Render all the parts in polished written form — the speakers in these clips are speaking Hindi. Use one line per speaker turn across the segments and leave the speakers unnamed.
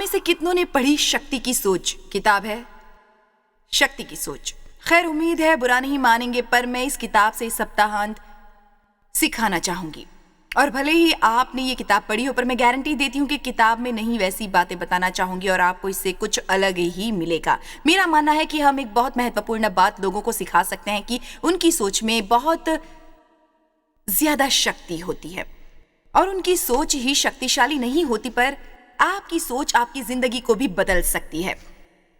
आप में से कितनों ने पढ़ी शक्ति की सोच? किताब है शक्ति की सोच। खैर, उम्मीद है बुरा नहीं मानेंगे, पर मैं इस किताब से इस सप्ताहांत सिखाना चाहूंगी। और भले ही आपने ये किताब पढ़ी हो, पर मैं गारंटी देती हूँ कि किताब में नहीं वैसी बातें बताना चाहूंगी और आपको इससे कुछ अलग ही मिलेगा। मेरा मानना है कि हम एक बहुत महत्वपूर्ण बात लोगों को सिखा सकते हैं कि उनकी सोच में बहुत ज्यादा शक्ति होती है और उनकी सोच ही शक्तिशाली नहीं होती, पर आपकी सोच आपकी जिंदगी को भी बदल सकती है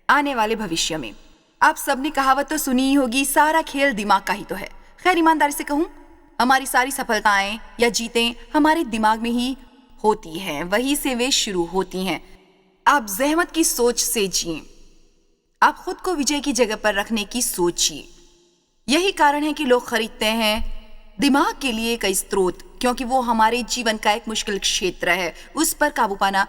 आने वाले भविष्य में। आप सबने कहावत तो सुनी ही होगी, सारा खेल दिमाग का ही तो है। खैर, ईमानदारी से कहूं, हमारी सारी सफलताएं या जीतें हमारे दिमाग में ही होती हैं, वहीं से वे शुरू होती हैं। आप जहमत की सोच से जिएं, आप खुद को विजय की जगह पर रखने की सोचिए। यही कारण है कि लोग खरीदते हैं दिमाग के लिए कई स्रोत, क्योंकि वो हमारे जीवन का एक मुश्किल क्षेत्र है। उस पर काबू पाना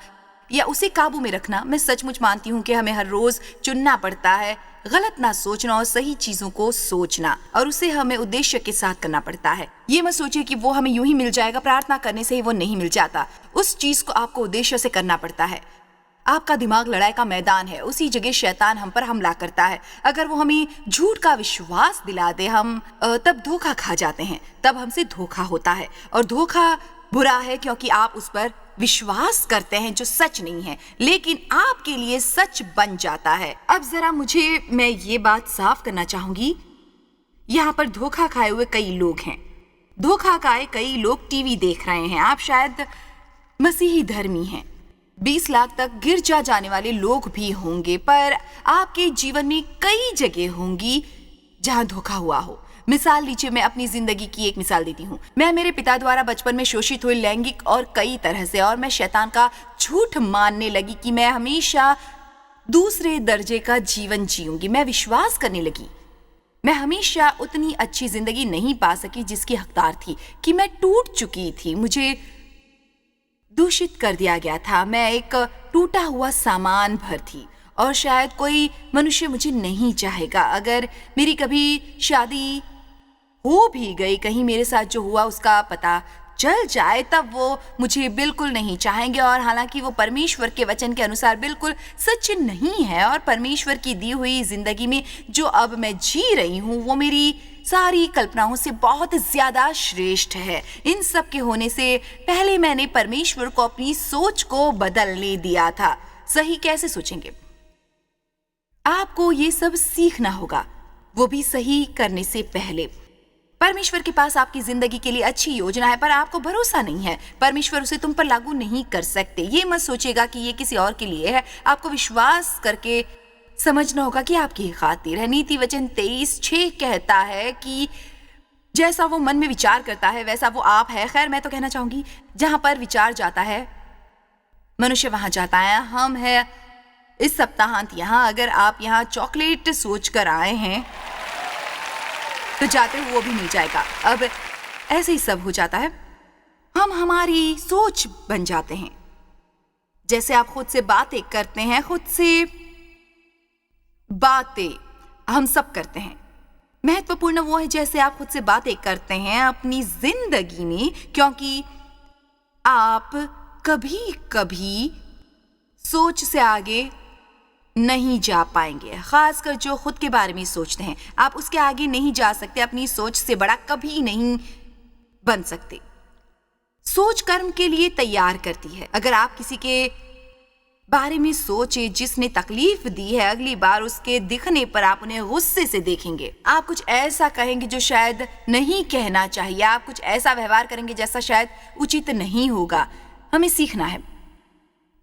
या उसे काबू में रखना, मैं सचमुच मानती हूँ कि हमें हर रोज चुनना पड़ता है गलत ना सोचना और सही चीजों को सोचना, और उसे हमें उद्देश्य के साथ करना पड़ता है। ये मत सोचिए कि वो हमें यूं ही मिल जाएगा, प्रार्थना करने से ही वो नहीं मिल जाता। उस चीज को आपको उद्देश्य से करना पड़ता है। आपका दिमाग लड़ाई का मैदान है, उसी जगह शैतान हम पर हमला करता है। अगर वो हमें झूठ का विश्वास दिला दे, हम तब धोखा खा जाते हैं, तब हमसे धोखा होता है। और धोखा बुरा है क्योंकि आप उस पर विश्वास करते हैं जो सच नहीं है, लेकिन आपके लिए सच बन जाता है। अब जरा मैं ये बात साफ करना चाहूंगी, यहाँ पर धोखा खाए हुए कई लोग हैं। धोखा खाए कई लोग टीवी देख रहे हैं। आप शायद मसीही धर्मी हैं, 20 लाख तक गिरजा जाने वाले लोग भी होंगे, पर आपके जीवन में कई जगह होंगी जहां धोखा हुआ हो। मिसाल लीजिए, मैं अपनी जिंदगी की एक मिसाल देती हूँ। मैं मेरे पिता द्वारा बचपन में शोषित हुई, लैंगिक और कई तरह से, और मैं शैतान का झूठ मानने लगी कि मैं हमेशा दूसरे दर्जे का जीवन जीऊंगी। मैं विश्वास करने लगी मैं हमेशा उतनी अच्छी जिंदगी नहीं पा सकी जिसकी हकदार थी, कि मैं टूट चुकी थी, मुझे दूषित कर दिया गया था, मैं एक टूटा हुआ सामान भर थी और शायद कोई मनुष्य मुझे नहीं चाहेगा। अगर मेरी कभी शादी हो भी गई, कहीं मेरे साथ जो हुआ उसका पता चल जाए, तब वो मुझे बिल्कुल नहीं चाहेंगे। और हालांकि वो परमेश्वर के वचन के अनुसार बिल्कुल सच नहीं है, और परमेश्वर की दी हुई जिंदगी में जो अब मैं जी रही हूँ वो मेरी सारी कल्पनाओं से बहुत ज्यादा श्रेष्ठ है। इन सब के होने से पहले मैंने परमेश्वर को अपनी सोच को बदलने दिया था। सही कैसे सोचेंगे? आपको ये सब सीखना होगा, वो भी सही करने से पहले। परमेश्वर के पास आपकी जिंदगी के लिए अच्छी योजना है, पर आपको भरोसा नहीं है। परमेश्वर उसे तुम पर लागू नहीं कर सकते। ये मत सोचेगा कि ये किसी और के लिए है। आपको विश्वास करके समझना होगा कि आपकी खातिर है। नीति वचन 23:6 कहता है कि जैसा वो मन में विचार करता है वैसा वो आप है। खैर, मैं तो कहना चाहूंगी, जहां पर विचार जाता है मनुष्य वहां जाता है। हम है इस सप्ताहांत यहाँ, अगर आप यहाँ चॉकलेट सोच कर आए हैं तो जाते हुए वो भी मिल जाएगा। अब ऐसे ही सब हो जाता है, हम हमारी सोच बन जाते हैं। जैसे आप खुद से बातें करते हैं, खुद से बातें हम सब करते हैं। महत्वपूर्ण वो है जैसे आप खुद से बातें करते हैं अपनी जिंदगी में, क्योंकि आप कभी कभी सोच से आगे नहीं जा पाएंगे। खासकर जो खुद के बारे में सोचते हैं, आप उसके आगे नहीं जा सकते। अपनी सोच से बड़ा कभी नहीं बन सकते। सोच कर्म के लिए तैयार करती है। अगर आप किसी के बारे में सोचे जिसने तकलीफ दी है, अगली बार उसके दिखने पर आप उन्हें गुस्से से देखेंगे। आप कुछ ऐसा कहेंगे जो शायद नहीं कहना चाहिए। आप कुछ ऐसा व्यवहार करेंगे जैसा शायद उचित नहीं होगा। हमें सीखना है।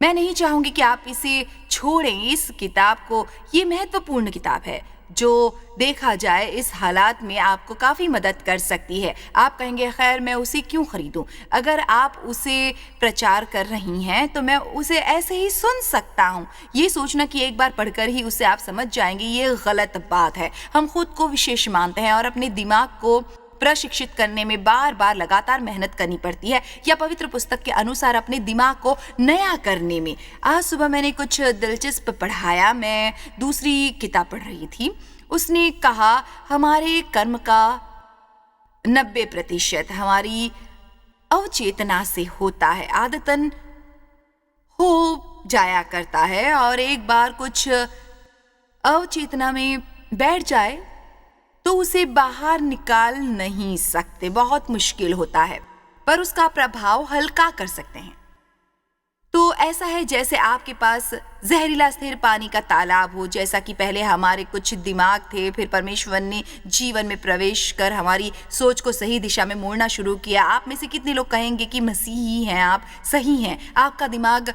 मैं नहीं चाहूंगी कि आप इसे छोड़ें, इस किताब को। ये महत्वपूर्ण किताब है जो देखा जाए इस हालात में आपको काफ़ी मदद कर सकती है। आप कहेंगे, खैर मैं उसे क्यों खरीदूं? अगर आप उसे प्रचार कर रही हैं तो मैं उसे ऐसे ही सुन सकता हूं। ये सोचना कि एक बार पढ़कर ही उसे आप समझ जाएंगे, ये गलत बात है। हम खुद को विशेष मानते हैं और अपने दिमाग को प्रशिक्षित करने में बार बार लगातार मेहनत करनी पड़ती है, या पवित्र पुस्तक के अनुसार अपने दिमाग को नया करने में। आज सुबह मैंने कुछ दिलचस्प पढ़ाया। मैं दूसरी किताब पढ़ रही थी। उसने कहा हमारे कर्म का 90% हमारी अवचेतना से होता है। आदतन हो जाया करता है और एक बार कुछ अवचेतना में बैठ जाए तो उसे बाहर निकाल नहीं सकते, बहुत मुश्किल होता है, पर उसका प्रभाव हल्का कर सकते हैं। तो ऐसा है जैसे आपके पास जहरीला स्थिर पानी का तालाब हो, जैसा कि पहले हमारे कुछ दिमाग थे, फिर परमेश्वर ने जीवन में प्रवेश कर हमारी सोच को सही दिशा में मोड़ना शुरू किया। आप में से कितने लोग कहेंगे कि मसीही हैं आप, सही हैं। आपका दिमाग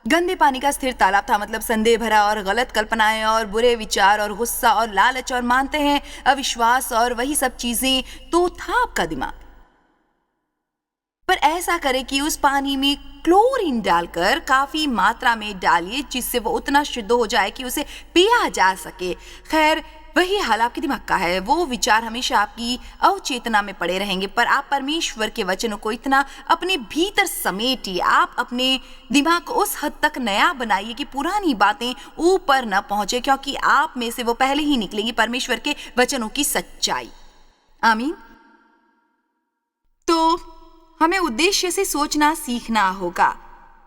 गंदे पानी का स्थिर तालाब था, मतलब संदेह भरा और गलत कल्पनाएं और बुरे विचार और गुस्सा और लालच और मानते हैं अविश्वास और वही सब चीजें, तो था आपका दिमाग। पर ऐसा करें कि उस पानी में क्लोरीन डालकर काफी मात्रा में डालिए जिससे वो उतना शुद्ध हो जाए कि उसे पिया जा सके। खैर, वही हाल आपके दिमाग का है। वो विचार हमेशा आपकी अवचेतना में पड़े रहेंगे, पर आप परमेश्वर के वचनों को इतना अपने भीतर समेटिए, आप अपने दिमाग को उस हद तक नया बनाइए कि पुरानी बातें ऊपर न पहुंचे, क्योंकि आप में से वो पहले ही निकलेंगी परमेश्वर के वचनों की सच्चाई। आमीन। तो हमें उद्देश्य से सोचना सीखना होगा।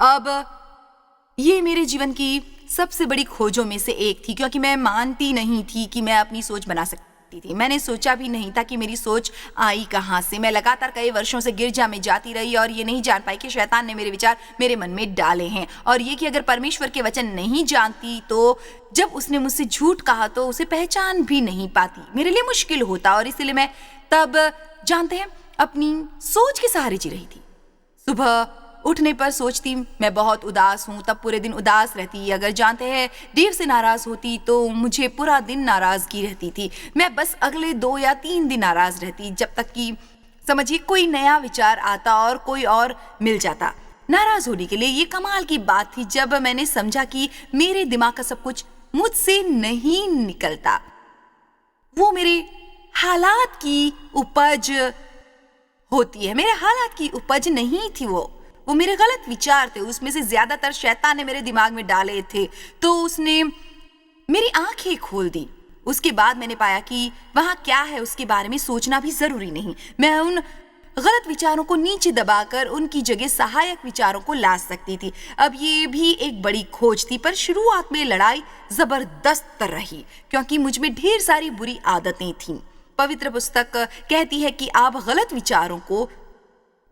अब ये मेरे जीवन की सबसे बड़ी खोजों में से एक थी, क्योंकि मैं मानती नहीं थी कि मैं अपनी सोच बना सकती थी। मैंने सोचा भी नहीं था कि मेरी सोच आई कहाँ से। मैं लगातार कई वर्षों से गिरजा में जाती रही और ये नहीं जान पाई कि शैतान ने मेरे विचार मेरे मन में डाले हैं, और ये कि अगर परमेश्वर के वचन नहीं जानती तो जब उसने मुझसे झूठ कहा तो उसे पहचान भी नहीं पाती। मेरे लिए मुश्किल होता, और इसलिए मैं तब, जानते हैं, अपनी सोच के सहारे जी रही थी। सुबह उठने पर सोचती मैं बहुत उदास हूँ, तब पूरे दिन उदास रहती। अगर जानते हैं देव से नाराज होती तो मुझे पूरा दिन नाराजगी रहती थी। मैं बस अगले 2 या 3 दिन नाराज रहती, जब तक कि समझिए कोई नया विचार आता और कोई और मिल जाता नाराज होने के लिए। ये कमाल की बात थी जब मैंने समझा कि मेरे दिमाग का सब कुछ मुझसे नहीं निकलता, वो मेरे हालात की उपज होती है। मेरे हालात की उपज नहीं थी वो मेरे गलत विचार थे। उसमें से ज्यादातर शैतान ने मेरे दिमाग में डाले थे, तो उसने मेरी आंखें खोल दी। उसके बाद मैंने पाया कि वहां क्या है उसके बारे में सोचना भी जरूरी नहीं। मैं उन गलत विचारों को नीचे दबाकर उनकी जगह सहायक विचारों को ला सकती थी। अब ये भी एक बड़ी खोज थी, पर शुरुआत में लड़ाई जबरदस्त रही, क्योंकि मुझ में ढेर सारी बुरी आदतें थीं। पवित्र पुस्तक कहती है कि आप गलत विचारों को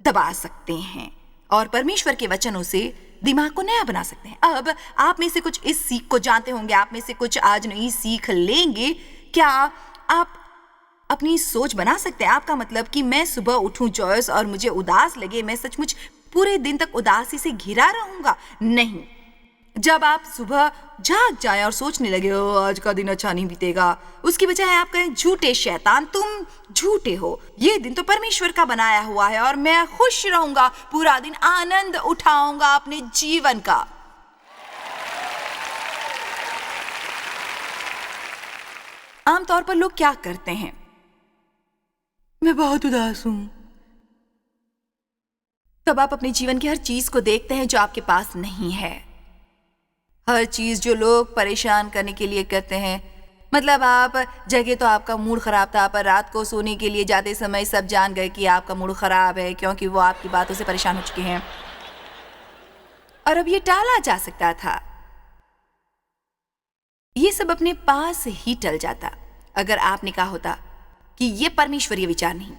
दबा सकते हैं और परमेश्वर के वचनों से दिमाग को नया बना सकते हैं। अब आप में से कुछ इस सीख को जानते होंगे, आप में से कुछ आज नई सीख लेंगे। क्या आप अपनी सोच बना सकते हैं? आपका मतलब कि मैं सुबह उठूं जॉयस और मुझे उदास लगे, मैं सचमुच पूरे दिन तक उदासी से घिरा रहूंगा? नहीं। जब आप सुबह जाग जाएं और सोचने लगे हो आज का दिन अच्छा नहीं बीतेगा, उसकी बजाय आप कहें झूठे शैतान, तुम झूठे हो, ये दिन तो परमेश्वर का बनाया हुआ है और मैं खुश रहूंगा, पूरा दिन आनंद उठाऊंगा अपने जीवन का। आमतौर पर लोग क्या करते हैं? मैं बहुत उदास हूं। तब आप अपने जीवन की हर चीज को देखते हैं जो आपके पास नहीं है, हर चीज जो लोग परेशान करने के लिए करते हैं। मतलब आप जगह तो आपका मूड खराब था, पर रात को सोने के लिए जाते समय सब जान गए कि आपका मूड खराब है, क्योंकि वो आपकी बातों से परेशान हो चुके हैं। और अब ये टाला जा सकता था, ये सब अपने पास ही टल जाता अगर आपने कहा होता कि ये परमेश्वरीय विचार नहीं,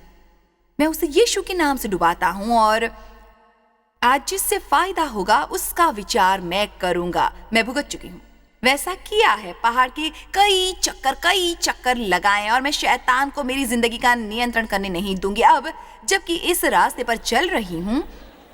मैं उसे यीशु के नाम से डुबाता हूं और आज जिससे फायदा होगा उसका विचार मैं करूंगा। मैं भुगत चुकी हूं, वैसा किया है। पहाड़ के कई चक्कर लगाए और मैं शैतान को मेरी जिंदगी का नियंत्रण करने नहीं दूंगी। अब जबकि इस रास्ते पर चल रही हूं,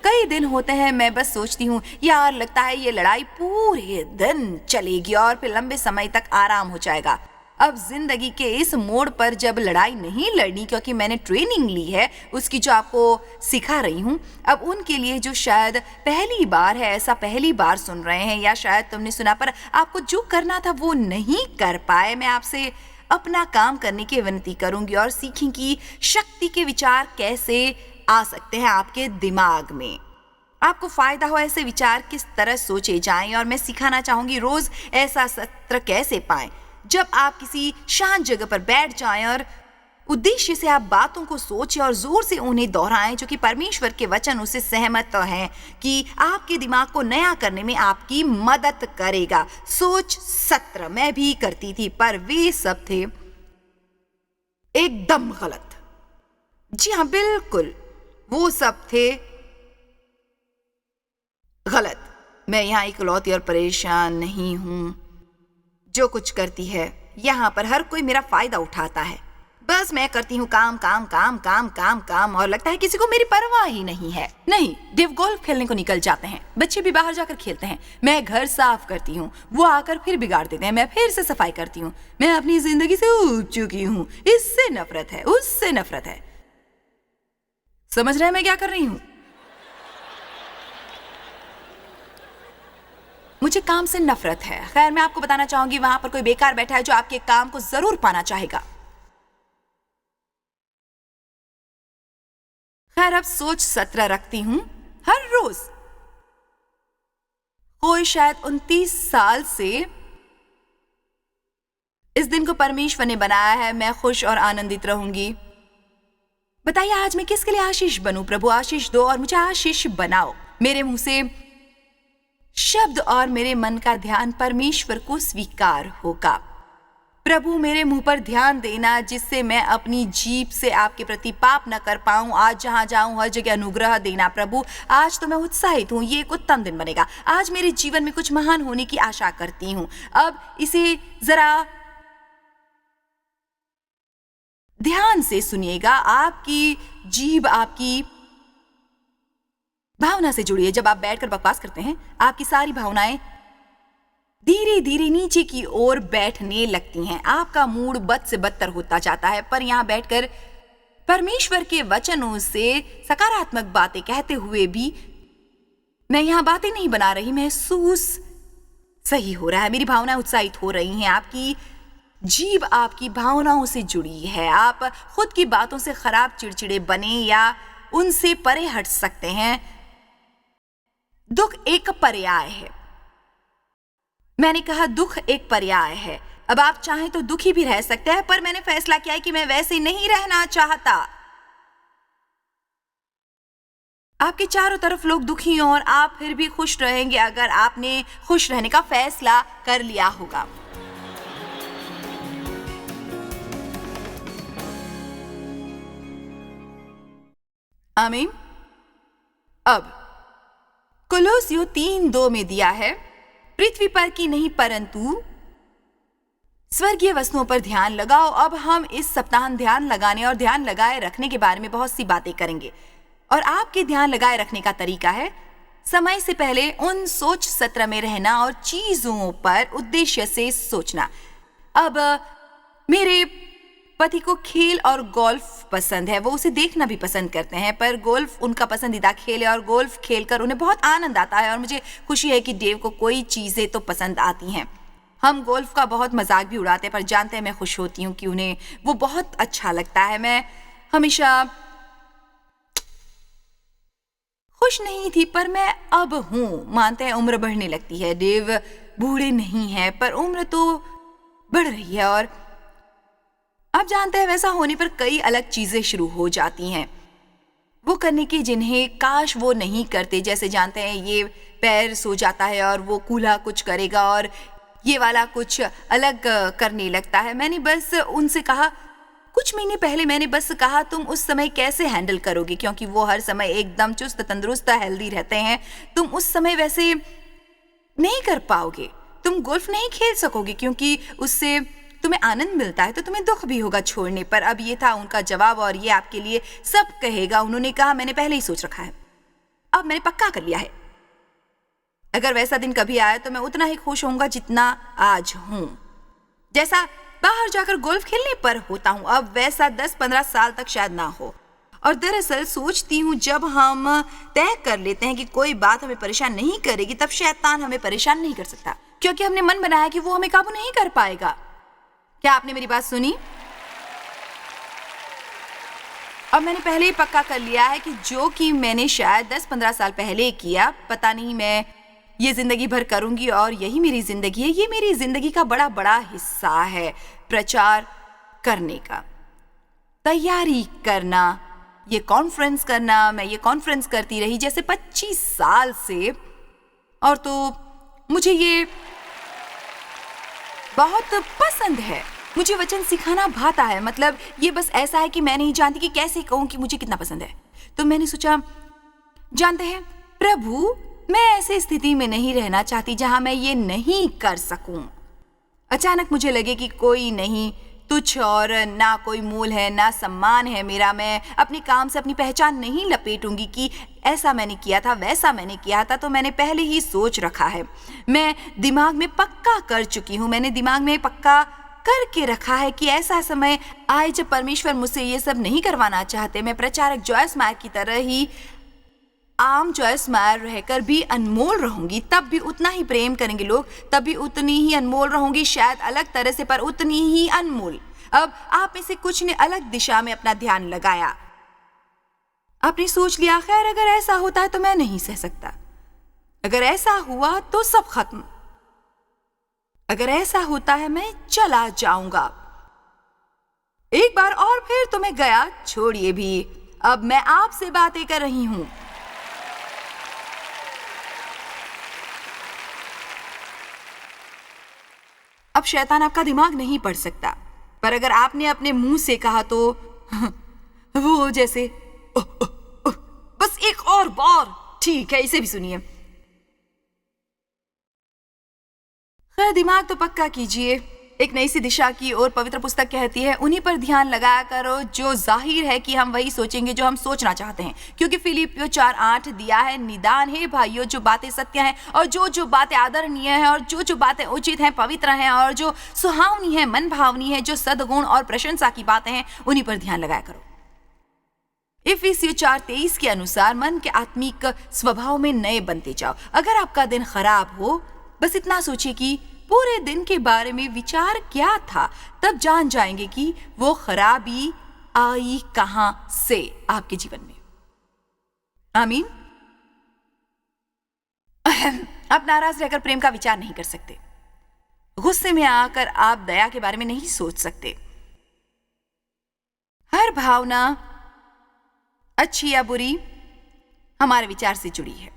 कई दिन होते हैं मैं बस सोचती हूँ यार लगता है ये लड़ाई पूरे दिन चलेगी और फिर लंबे समय तक आराम हो जाएगा। अब जिंदगी के इस मोड़ पर जब लड़ाई नहीं लड़नी, क्योंकि मैंने ट्रेनिंग ली है उसकी जो आपको सिखा रही हूँ, अब उनके लिए जो शायद पहली बार है, ऐसा पहली बार सुन रहे हैं, या शायद तुमने सुना पर आपको जो करना था वो नहीं कर पाए, मैं आपसे अपना काम करने की विनती करूंगी और सीखें कि शक्ति के विचार कैसे आ सकते हैं आपके दिमाग में। आपको फायदा हो ऐसे विचार किस तरह सोचे जाएं, और मैं सिखाना चाहूंगी रोज ऐसा सत्र कैसे पाएं। जब आप किसी शांत जगह पर बैठ जाएं और उद्देश्य से आप बातों को सोचें और जोर से उन्हें दोहराएं जो कि परमेश्वर के वचन उससे सहमत हैं कि आपके दिमाग को नया करने में आपकी मदद करेगा। सोच सत्र मैं भी करती थी, पर वे सब थे एकदम गलत। जी हाँ, बिल्कुल, वो सब थे गलत। मैं यहाँ इकलौती और परेशान नहीं हूँ जो कुछ करती है। यहाँ पर हर कोई मेरा फायदा उठाता है। बस मैं करती हूँ काम काम काम काम काम काम, और लगता है किसी को मेरी परवाह ही नहीं है। नहीं, देव गोल्फ खेलने को निकल जाते हैं, बच्चे भी बाहर जाकर खेलते हैं। मैं घर साफ करती हूँ, वो आकर फिर बिगाड़ देते हैं। मैं फिर से सफाई करती हूँ। मैं अपनी जिंदगी से ऊब चुकी हूँ। इससे नफरत है, उससे नफरत है। समझ रहे हैं मैं क्या कर रही हूँ? मुझे काम से नफरत है। खैर, मैं आपको बताना चाहूंगी, वहां पर कोई बेकार बैठा है जो आपके काम को जरूर पाना चाहेगा। खैर, अब सोच सत्र रखती हूं हर रोज। कोई शायद 29 साल से इस दिन को परमेश्वर ने बनाया है। मैं खुश और आनंदित रहूंगी। बताइए, आज मैं किसके लिए आशीष बनूं? प्रभु आशीष दो और मुझे आशीष बनाओ। मेरे मुंह से शब्द और मेरे मन का ध्यान परमेश्वर को स्वीकार होगा। प्रभु, मेरे मुंह पर ध्यान देना जिससे मैं अपनी जीभ से आपके प्रति पाप न कर पाऊं। आज जहां जाऊं हर जगह अनुग्रह देना। प्रभु, आज तो मैं उत्साहित हूं। ये एक उत्तम दिन बनेगा। आज मेरे जीवन में कुछ महान होने की आशा करती हूं। अब इसे जरा ध्यान से सुनिएगा। आपकी जीभ आपकी भावना से जुड़ी है। जब आप बैठकर बकवास करते हैं, आपकी सारी भावनाएं धीरे धीरे नीचे की ओर बैठने लगती हैं। आपका मूड बद से बदतर होता जाता है। पर यहाँ बैठकर परमेश्वर के वचनों से सकारात्मक बातें कहते हुए भी मैं यहाँ बातें नहीं बना रही, महसूस सही हो रहा है। मेरी भावनाएं उत्साहित हो रही हैं। आपकी जीभ आपकी भावनाओं से जुड़ी है। आप खुद की बातों से खराब चिड़चिड़े बने या उनसे परे हट सकते हैं। दुख एक पर्याय है। मैंने कहा, दुख एक पर्याय है। अब आप चाहें तो दुखी भी रह सकते हैं, पर मैंने फैसला किया है कि मैं वैसे नहीं रहना चाहता। आपके चारों तरफ लोग दुखी हों और आप फिर भी खुश रहेंगे अगर आपने खुश रहने का फैसला कर लिया होगा। आमीन। अब कोलोसियों 3:2 में दिया है, पृथ्वी पर की नहीं परंतु स्वर्गीय वस्तुओं पर ध्यान लगाओ। अब हम इस सप्ताह ध्यान लगाने और ध्यान लगाए रखने के बारे में बहुत सी बातें करेंगे। और आपके ध्यान लगाए रखने का तरीका है समय से पहले उन सोच सत्र में रहना और चीजों पर उद्देश्य से सोचना। अब मेरे पति को खेल और गोल्फ पसंद है। वो उसे देखना भी पसंद करते हैं, पर गोल्फ उनका पसंदीदा खेल है और गोल्फ खेलकर उन्हें बहुत आनंद आता है। और मुझे खुशी है कि देव को कोई चीजें तो पसंद आती हैं। हम गोल्फ का बहुत मजाक भी उड़ाते हैं, पर जानते हैं मैं खुश होती हूँ कि उन्हें वो बहुत अच्छा लगता है। मैं हमेशा खुश नहीं थी, पर मैं अब हूँ। मानते हैं उम्र बढ़ने लगती है। देव बूढ़े नहीं है, पर उम्र तो बढ़ रही है। और आप जानते हैं, वैसा होने पर कई अलग चीजें शुरू हो जाती हैं वो करने की जिन्हें काश वो नहीं करते। जैसे जानते हैं, ये पैर सो जाता है और वो कूल्हा कुछ करेगा और ये वाला कुछ अलग करने लगता है। मैंने बस उनसे कहा, कुछ महीने पहले मैंने बस कहा, तुम उस समय कैसे हैंडल करोगे, क्योंकि वो हर समय एकदम चुस्त तंदुरुस्त हेल्दी रहते हैं। तुम उस समय वैसे नहीं कर पाओगे। तुम गोल्फ नहीं खेल सकोगे क्योंकि उससे तुम्हें आनंद मिलता है, तो तुम्हें दुख भी होगा छोड़ने पर। अब ये था उनका जवाब, और ये आपके लिए सब कहेगा। उन्होंने कहा, मैंने पहले ही सोच रखा है। अब मैंने पक्का कर लिया है, अगर वैसा दिन कभी आया तो मैं उतना ही खुश होऊंगा जितना आज हूं, जैसा बाहर जाकर गोल्फ खेलने पर होता हूं। अब वैसा 10-15 साल तक शायद ना हो। और दरअसल सोचती हूँ, जब हम तय कर लेते हैं कि कोई बात हमें परेशान नहीं करेगी, तब शैतान हमें परेशान नहीं कर सकता, क्योंकि हमने मन बनाया कि वो हमें काबू नहीं कर पाएगा। क्या आपने मेरी बात सुनी? अब मैंने पहले ही पक्का कर लिया है कि जो कि मैंने शायद 10-15 साल पहले किया, पता नहीं मैं ये जिंदगी भर करूंगी। और यही मेरी जिंदगी है। ये मेरी जिंदगी का बड़ा बड़ा हिस्सा है, प्रचार करने का। तैयारी करना, ये कॉन्फ्रेंस करना, मैं ये कॉन्फ्रेंस करती रही जैसे 25 साल से। और तो मुझे ये बहुत पसंद है। मुझे वचन सिखाना भाता है। मतलब ये बस ऐसा है कि मैं नहीं जानती कि कैसे कहूँ कि मुझे कितना पसंद है। तो मैंने सोचा, जानते हैं प्रभु, मैं ऐसी स्थिति में नहीं रहना चाहती जहां मैं ये नहीं कर सकूं। अचानक मुझे लगे कि कोई नहीं, तुच्छ और ना कोई मूल है, ना सम्मान है मेरा। मैं अपने काम से अपनी पहचान नहीं लपेटूंगी कि ऐसा मैंने किया था, वैसा मैंने किया था। तो मैंने पहले ही सोच रखा है, मैं दिमाग में पक्का कर चुकी हूँ। मैंने दिमाग में पक्का करके रखा है कि ऐसा समय आए जब परमेश्वर मुझसे ये सब नहीं करवाना चाहते। मैं प्रचारक जॉयस मायर की तरह ही आम जॉयस मायर रहकर भी अनमोल रहूंगी। तब भी उतना ही प्रेम करेंगे लोग, तब भी उतनी ही अनमोल रहूंगी, शायद अलग तरह से, पर उतनी ही अनमोल। अब आप में से कुछ ने अलग दिशा में अपना ध्यान लगाया। आपने सोच लिया, खैर अगर ऐसा होता है तो मैं नहीं सह सकता, अगर ऐसा हुआ तो सब खत्म, अगर ऐसा होता है मैं चला जाऊंगा। एक बार और फिर तो मैं गया, छोड़िए भी, अब मैं आपसे बातें कर रही हूं। अब शैतान आपका दिमाग नहीं पढ़ सकता, पर अगर आपने अपने मुंह से कहा तो वो जैसे बस एक और बार, ठीक है, इसे भी सुनिए। खैर दिमाग तो पक्का कीजिए। एक नई सी दिशा की ओर पवित्र पुस्तक कहती है, उन्हीं पर ध्यान लगाया करो जो जाहिर है कि हम वही सोचेंगे जो हम सोचना चाहते हैं। क्योंकि फिलिपियों 4:8 दिया है, निदान है भाइयों, जो बातें सत्य हैं और जो बातें आदरणीय हैं और जो बातें उचित हैं, पवित्र हैं और जो सुहावनी है, मन भावनी है, जो सद्गुण और प्रशंसा की बातें हैं, उन्हीं पर ध्यान लगाया करो। इफिसियों 4:23 के अनुसार मन के आत्मिक स्वभाव में नए बनते जाओ। अगर आपका दिन खराब हो, बस इतना सोचिए कि पूरे दिन के बारे में विचार क्या था, तब जान जाएंगे कि वो खराबी आई कहां से आपके जीवन में। आमीन। आप नाराज रहकर प्रेम का विचार नहीं कर सकते, गुस्से में आकर आप दया के बारे में नहीं सोच सकते। हर भावना, अच्छी या बुरी, हमारे विचार से जुड़ी है।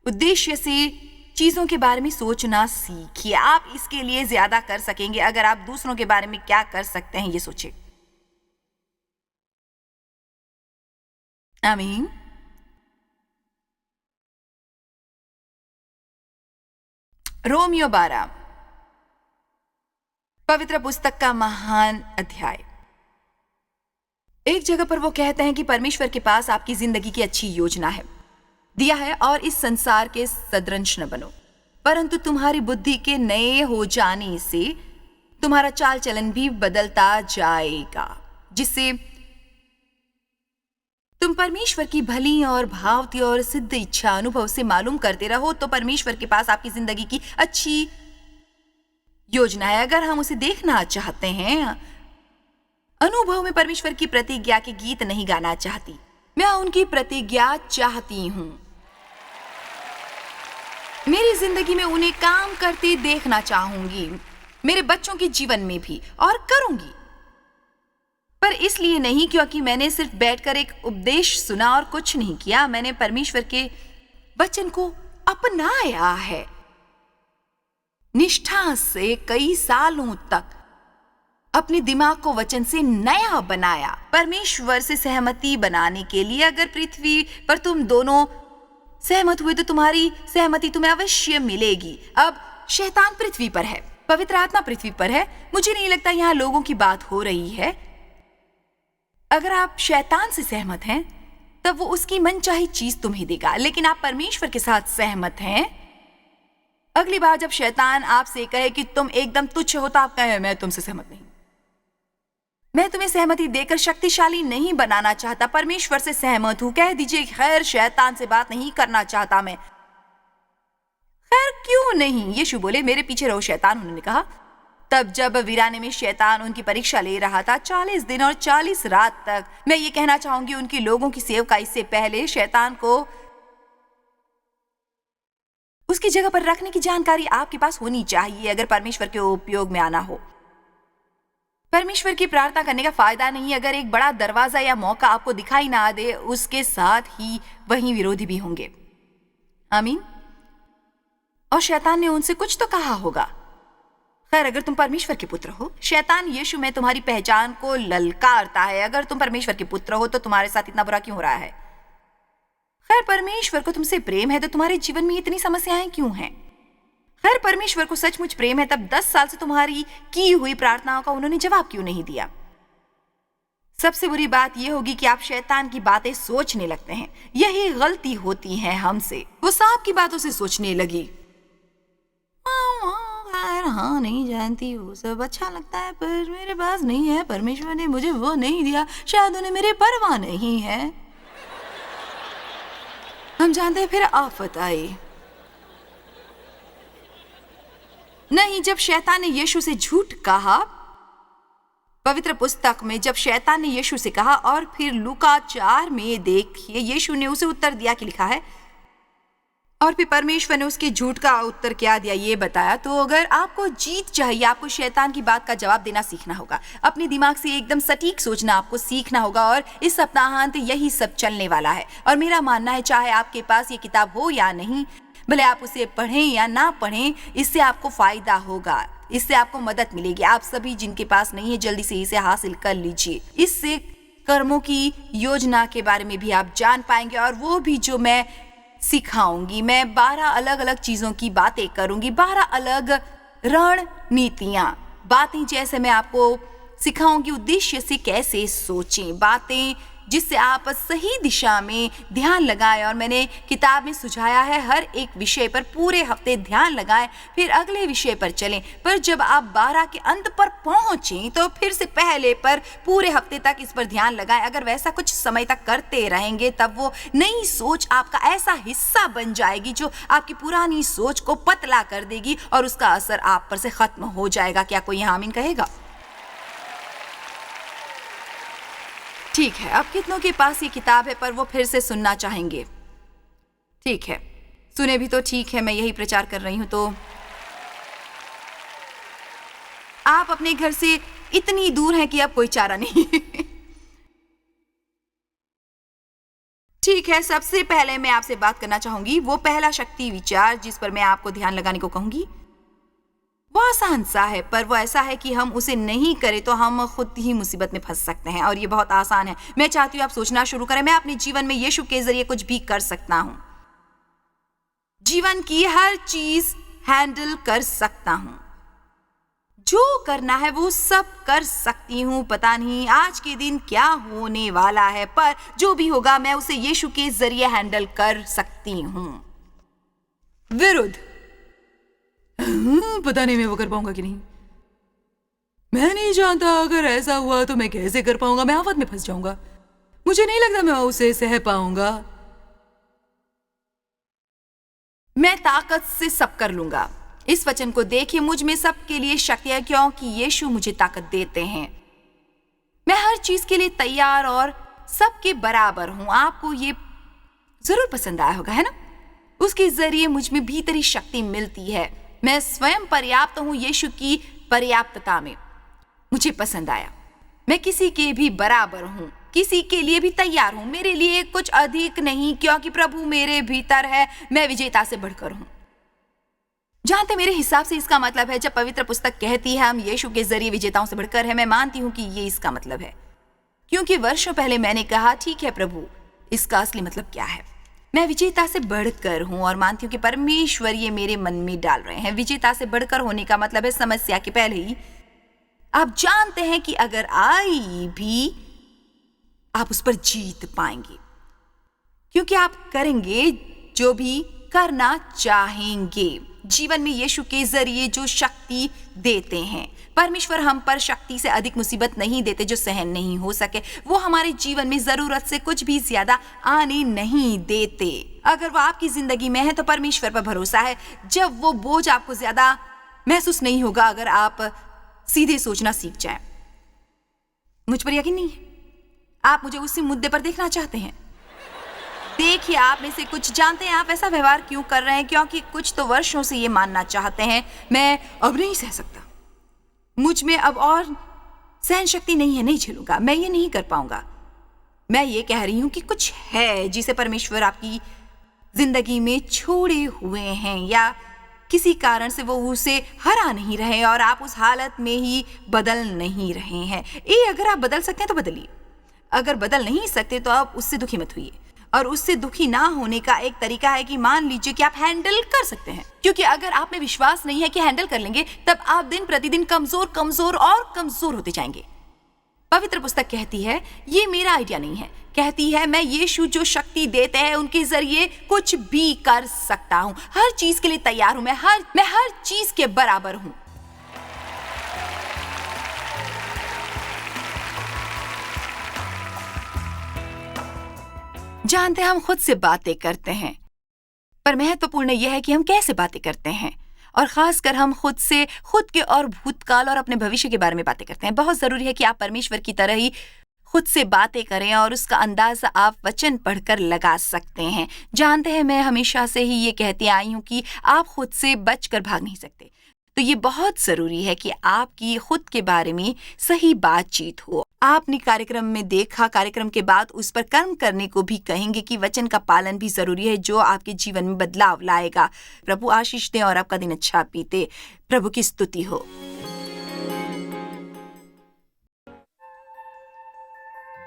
उद्देश्य से चीजों के बारे में सोचना सीखिए। आप इसके लिए ज्यादा कर सकेंगे अगर आप दूसरों के बारे में क्या कर सकते हैं ये सोचें। आमीन। रोमियो 12 पवित्र पुस्तक का महान अध्याय। एक जगह पर वो कहते हैं कि परमेश्वर के पास आपकी जिंदगी की अच्छी योजना है, दिया है, और इस संसार के सदृश न बनो, परंतु तुम्हारी बुद्धि के नए हो जाने से तुम्हारा चाल चलन भी बदलता जाएगा, जिससे तुम परमेश्वर की भली और भावती और सिद्ध इच्छा अनुभव से मालूम करते रहो। तो परमेश्वर के पास आपकी जिंदगी की अच्छी योजना है। अगर हम उसे देखना चाहते हैं, अनुभव में परमेश्वर की प्रतिज्ञा के गीत नहीं गाना चाहती, मैं उनकी प्रतिज्ञा चाहती हूं। मेरी जिंदगी में उन्हें काम करते देखना चाहूंगी, मेरे बच्चों के जीवन में भी, और करूंगी। पर इसलिए नहीं क्योंकि मैंने सिर्फ बैठकर एक उपदेश सुना और कुछ नहीं किया। मैंने परमेश्वर के वचन को अपनाया है, निष्ठा से कई सालों तक अपने दिमाग को वचन से नया बनाया, परमेश्वर से सहमति बनाने के लिए। अगर पृथ्वी पर तुम दोनों सहमत हुए तो तुम्हारी सहमति तुम्हें अवश्य मिलेगी। अब शैतान पृथ्वी पर है, पवित्र आत्मा पृथ्वी पर है। मुझे नहीं लगता यहाँ लोगों की बात हो रही है। अगर आप शैतान से सहमत हैं तब वो उसकी मनचाही चीज तुम्हें देगा, लेकिन आप परमेश्वर के साथ सहमत हैं। अगली बार जब शैतान आपसे कहे कि तुम एकदम तुच्छ हो, तो आप कहें मैं तुमसे सहमत नहीं, मैं तुम्हें सहमति देकर शक्तिशाली नहीं बनाना चाहता, परमेश्वर से सहमत हूं। कह दीजिए, खैर शैतान से बात नहीं करना चाहता मैं। खैर क्यों नहीं, यीशु बोले, मेरे पीछे रहो शैतान। उन्होंने कहा, तब जब वीराने में शैतान उनकी परीक्षा ले रहा था 40 दिन और 40 रात तक। मैं ये कहना चाहूंगी, उनकी लोगों की सेवकाई से पहले शैतान को उसकी जगह पर रखने की जानकारी आपके पास होनी चाहिए अगर परमेश्वर के उपयोग में आना हो। परमेश्वर की प्रार्थना करने का फायदा नहीं। अगर एक बड़ा दरवाजा या मौका आपको दिखाई ना दे, उसके साथ ही वहीं विरोधी भी होंगे। आमीन। और शैतान ने उनसे कुछ तो कहा होगा। खैर, अगर तुम परमेश्वर के पुत्र हो, शैतान यीशु में तुम्हारी पहचान को ललकारता है। अगर तुम परमेश्वर के पुत्र हो तो तुम्हारे साथ इतना बुरा क्यों हो रहा है? खैर, परमेश्वर को तुमसे प्रेम है तो तुम्हारे जीवन में इतनी समस्याएं क्यों हैं? खैर, परमेश्वर को सचमुच प्रेम है तब 10 साल से तुम्हारी की हुई प्रार्थनाओं का उन्होंने जवाब क्यों नहीं दिया? सबसे बुरी बात यह होगी कि आप शैतान की बातें सोचने लगते हैं। यही गलती होती है हमसे। वो सांप की बातों से सोचने लगी, हाँ नहीं जानती, वो सब अच्छा लगता है पर मेरे पास नहीं है। परमेश्वर ने मुझे वो नहीं दिया, शायद उन्हें मेरी परवाह नहीं है। हम जानते हैं फिर आफत आई। नहीं, जब शैतान ने यीशु से झूठ कहा, पवित्र पुस्तक में जब शैतान ने यीशु से कहा, और फिर लूका 4 में देखिए यीशु ने उसे उत्तर दिया कि लिखा है, और फिर परमेश्वर ने उसके झूठ का उत्तर क्या दिया ये बताया। तो अगर आपको जीत चाहिए, आपको शैतान की बात का जवाब देना सीखना होगा। अपने दिमाग से एकदम सटीक सोचना आपको सीखना होगा। और इस सप्ताहांत यही सब चलने वाला है। और मेरा मानना है, चाहे आपके पास ये किताब हो या नहीं, भले आप उसे पढ़ें या ना पढ़ें, इससे आपको फायदा होगा, इससे आपको मदद मिलेगी। आप सभी जिनके पास नहीं है, जल्दी से इसे हासिल कर लीजिए। इससे कर्मों की योजना के बारे में भी आप जान पाएंगे, और वो भी जो मैं सिखाऊंगी। मैं 12 अलग अलग चीजों की बातें करूंगी, 12 अलग रणनीतियां, बातें जैसे मैं आपको सिखाऊंगी उद्देश्य से कैसे सोचें, बातें जिससे आप सही दिशा में ध्यान लगाएं। और मैंने किताब में सुझाया है, हर एक विषय पर पूरे हफ्ते ध्यान लगाएं, फिर अगले विषय पर चलें। पर जब आप 12 के अंत पर पहुंचें तो फिर से पहले पर पूरे हफ्ते तक इस पर ध्यान लगाएं। अगर वैसा कुछ समय तक करते रहेंगे तब वो नई सोच आपका ऐसा हिस्सा बन जाएगी जो आपकी पुरानी सोच को पतला कर देगी, और उसका असर आप पर से खत्म हो जाएगा। क्या कोई यहाँ आमीन कहेगा? ठीक है, अब कितनों के पास ये किताब है पर वो फिर से सुनना चाहेंगे? ठीक है, सुने भी तो ठीक है, मैं यही प्रचार कर रही हूं। तो आप अपने घर से इतनी दूर हैं कि अब कोई चारा नहीं। ठीक है, सबसे पहले मैं आपसे बात करना चाहूंगी। वो पहला शक्ति विचार जिस पर मैं आपको ध्यान लगाने को कहूंगी, वो आसान सा है, पर वो ऐसा है कि हम उसे नहीं करें तो हम खुद ही मुसीबत में फंस सकते हैं। और ये बहुत आसान है। मैं चाहती हूँ आप सोचना शुरू करें। मैं अपने जीवन में यीशु के जरिए कुछ भी कर सकता हूँ, जीवन की हर चीज हैंडल कर सकता हूँ, जो करना है वो सब कर सकती हूँ। पता नहीं आज के दिन क्या होने वाला है, पर जो भी होगा मैं उसे यीशु के जरिए हैंडल कर सकती हूँ। विरुद्ध, पता नहीं मैं वो कर पाऊंगा कि नहीं। मैं नहीं जानता, अगर ऐसा हुआ तो मैं कैसे कर पाऊंगा। मैं आफत में फंस जाऊंगा। मुझे नहीं लगता मैं उसे सह पाऊंगा। मैं ताकत से सब कर लूंगा। इस वचन को देखिए, मुझ में सबके लिए शक्ति है क्योंकि यीशु मुझे ताकत देते हैं। मैं हर चीज के लिए तैयार और सबके बराबर हूं। आपको ये जरूर पसंद आया होगा, है ना? उसके जरिए मुझ में भीतरी शक्ति मिलती है। मैं स्वयं पर्याप्त हूं यीशु की पर्याप्तता में। मुझे पसंद आया। मैं किसी के भी बराबर हूं, किसी के लिए भी तैयार हूं। मेरे लिए कुछ अधिक नहीं, क्योंकि प्रभु मेरे भीतर है। मैं विजेता से बढ़कर हूं। जानते, मेरे हिसाब से इसका मतलब है, जब पवित्र पुस्तक कहती है हम यीशु के जरिए विजेताओं से बढ़कर है, मैं मानती हूं कि ये इसका मतलब है। क्योंकि वर्षों पहले मैंने कहा, ठीक है प्रभु, इसका असली मतलब क्या है? मैं विजेता से बढ़कर हूं, और मानती हूं कि परमेश्वर ये मेरे मन में डाल रहे हैं। विजेता से बढ़कर होने का मतलब है समस्या के पहले ही आप जानते हैं कि अगर आई भी आप उस पर जीत पाएंगे, क्योंकि आप करेंगे जो भी करना चाहेंगे। जीवन में यीशु के जरिए जो शक्ति देते हैं, परमेश्वर हम पर शक्ति से अधिक मुसीबत नहीं देते जो सहन नहीं हो सके। वो हमारे जीवन में जरूरत से कुछ भी ज्यादा आने नहीं देते। अगर वो आपकी जिंदगी में है तो परमेश्वर पर भरोसा है। जब वो बोझ आपको ज्यादा महसूस नहीं होगा अगर आप सीधे सोचना सीख जाएं। मुझ पर यकीन नहीं है? आप मुझे उसी मुद्दे पर देखना चाहते हैं? देखिए, आप में से कुछ जानते हैं आप ऐसा व्यवहार क्यों कर रहे हैं, क्योंकि कुछ तो वर्षों से ये मानना चाहते हैं, मैं अब नहीं सह सकता, मुझ में अब और सहन शक्ति नहीं है, नहीं झेलूंगा, मैं ये नहीं कर पाऊंगा। मैं ये कह रही हूं कि कुछ है जिसे परमेश्वर आपकी जिंदगी में छोड़े हुए हैं, या किसी कारण से वो उसे हरा नहीं रहे और आप उस हालत में ही बदल नहीं रहे हैं। अगर आप बदल सकते हैं तो बदलिए, अगर बदल नहीं सकते तो आप उससे दुखी मत होइए। और उससे दुखी ना होने का एक तरीका है कि मान लीजिए कि आप हैंडल कर सकते हैं, क्योंकि अगर आप में विश्वास नहीं है कि हैंडल कर लेंगे, तब आप दिन प्रतिदिन कमजोर कमजोर और कमजोर होते जाएंगे। पवित्र पुस्तक कहती है, ये मेरा आइडिया नहीं है, कहती है मैं यीशु जो शक्ति देते हैं उनके जरिए कुछ भी कर सकता हूं, हर चीज के लिए तैयार हूं, मैं हर चीज के बराबर हूं। जानते हैं हम खुद से बातें करते हैं, पर महत्वपूर्ण यह है कि हम कैसे बातें करते हैं, और खासकर हम खुद से, खुद के और भूतकाल और अपने भविष्य के बारे में बातें करते हैं। बहुत जरूरी है कि आप परमेश्वर की तरह ही खुद से बातें करें और उसका अंदाजा आप वचन पढ़कर लगा सकते हैं। जानते हैं मैं हमेशा से ही ये कहती आई हूं कि आप खुद से बचकर भाग नहीं सकते, तो ये बहुत जरूरी है कि आपकी खुद के बारे में सही बातचीत हो। आपने कार्यक्रम में देखा, कार्यक्रम के बाद उस पर कर्म करने को भी कहेंगे कि वचन का पालन भी जरूरी है, जो आपके जीवन में बदलाव लाएगा। प्रभु आशीष दे और आपका दिन अच्छा बीते। प्रभु की स्तुति हो।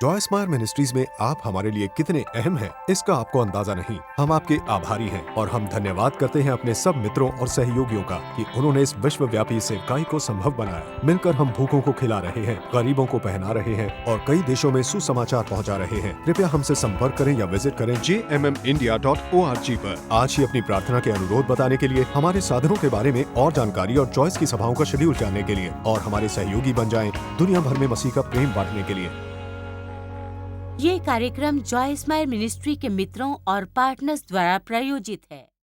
जॉय स्मायर मिनिस्ट्रीज में आप हमारे लिए कितने अहम हैं, इसका आपको अंदाजा नहीं। हम आपके आभारी हैं और हम धन्यवाद करते हैं अपने सब मित्रों और सहयोगियों का कि उन्होंने इस विश्वव्यापी सेवकाई को संभव बनाया। मिलकर हम भूखों को खिला रहे हैं, गरीबों को पहना रहे हैं और कई देशों में सुसमाचार पहुंचा रहे हैं। कृपया हमसे संपर्क करें या विजिट करें jmmindia.org पर। आज ही अपनी प्रार्थना के अनुरोध बताने के लिए, हमारे साधनों के बारे में और जानकारी और जॉयस की सभाओं का शेड्यूल जानने के लिए, और हमारे सहयोगी बन जाएं दुनिया भर में मसीह का प्रेम बांटने के लिए।
ये कार्यक्रम जॉय स्मायर मिनिस्ट्री के मित्रों और पार्टनर्स द्वारा प्रायोजित है।